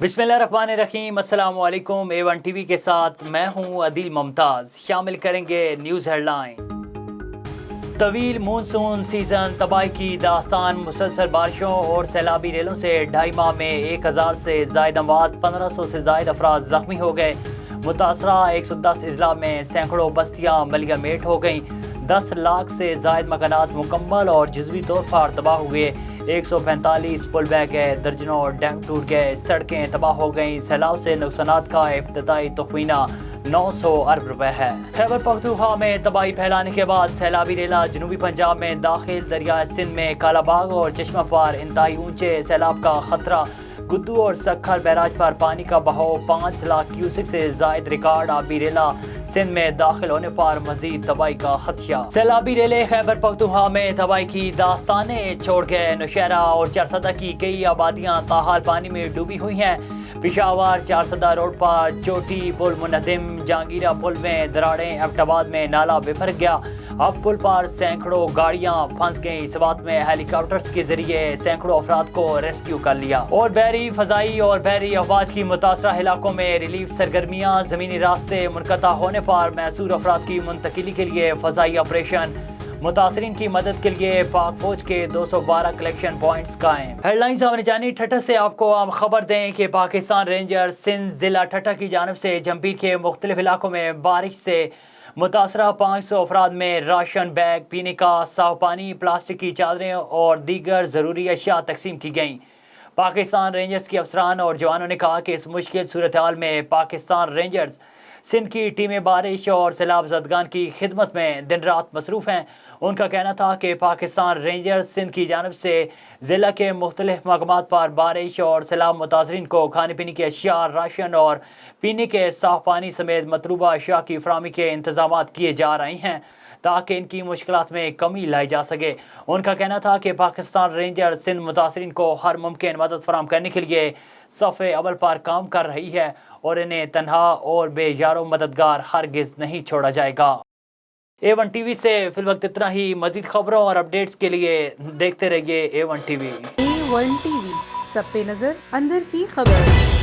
बिस्मिल्लाहिर्रहमानिर्रहीम, अस्सलाम वालेकुम। A1 टीवी के साथ मैं हूं अदील मुमताज़। शामिल करेंगे न्यूज़ हेडलाइन। तवील मानसून सीज़न, तबाही की दास्तान, मुसलसल बारिशों और सैलाबी रेलों से 2.5 माह में 1000 से ज़ायद अमवात, 1500 से ज़ायद अफराद ज़ख्मी हो गए। मुतासरा 110 अजला में सैकड़ों बस्तियाँ मलगामेट हो गईं। 10 लाख से ज़ायद मकानात मुकम्मल और जुज़वी तौर पर तबाह हुए। 145 पुल बह गए, दर्जनों डैम टूट गए, सड़कें तबाह हो गईं। सैलाब से नुकसानात का इब्तदाई तखमीना 900 अरब रुपए है। खैबर पख्तूनख्वा में तबाही फैलाने के बाद सैलाबी रेला जनूबी पंजाब में दाखिल। दरिया सिंध में कालाबाग और चश्मा पर इंतहाई ऊंचे सैलाब का खतरा। गुद्दू और सक्खर बैराज पर पानी का बहाव 5 लाख क्यूसिक से जायद रिकॉर्ड। आबी रेला सिंध में दाखिल होने पर मजीद तबाही का खदशा। सैलाबी रेले खैबर पख्तूनख्वा में तबाही की दास्तानें छोड़ गए। नौशहरा और चारसदा की कई आबादियां ताहाल पानी में डूबी हुई हैं। पिशावर चारसदा रोड पर चोटी पुल मुनहदिम, जहांगीरा पुल में दराड़ें, एबटाबाद में नाला बिफर गया। अब पुल पर सैकड़ों गाड़ियां फंस गईं। सवात में हेलीकॉप्टर्स के जरिए सैकड़ों अफराद को रेस्क्यू कर लिया। और बहरी फजाई और बहरी अफवाज की मुतासरा इलाकों में रिलीफ सरगर्मियां। जमीनी रास्ते मुनक़ता होने पर मैसूर अफराद की मुंतकिली के लिए फजाई ऑपरेशन। मुतासरीन की मदद के लिए पाक फौज के 212 कलेक्शन पॉइंट्स कायम। हेडलाइंस आपने जानी। ठट्टा से आपको हम खबर दें कि पाकिस्तान रेंजर्स सिंध जिला ठट्टा की जानिब से जंबीर के मुख्तलिफ इलाकों में बारिश से मुतासरा 500 अफराद में राशन बैग, पीने का साफ पानी, प्लास्टिक की चादरें और दीगर ज़रूरी अशिया तकसीम की गईं। पाकिस्तान रेंजर्स के अफसरान और जवानों ने कहा कि इस मुश्किल सूरत हाल में पाकिस्तान रेंजर्स सिंध की टीमें बारिश और सैलाब ज़दगान की खिदमत में दिन रात मसरूफ़ हैं। उनका कहना था कि पाकिस्तान रेंजर्स सिंध की जानिब से ज़िला के मुख्तलिफ मकामात पर बारिश और सैलाब मुतासरीन को खाने पीने की अशिया, राशन और पीने के साफ पानी समेत मतलूबा अशिया की फराहमी के इंतजाम किए जा रहे हैं ताकि इनकी मुश्किलात में कमी लाई जा सके। उनका कहना था कि पाकिस्तान रेंजर सिंध मुतासरीन को हर मुमकिन मदद फराहम करने के लिए सफ़े अवल पर काम कर रही है और इन्हें तन्हा और बेयारो मददगार हरगिज़ नहीं छोड़ा जाएगा। A1 टीवी से फिलवक्त इतना ही। मज़ीद खबरों और अपडेट्स के लिए देखते रहिए A1 टीवी। A1 टीवी, सब पे नजर, अंदर की खबर।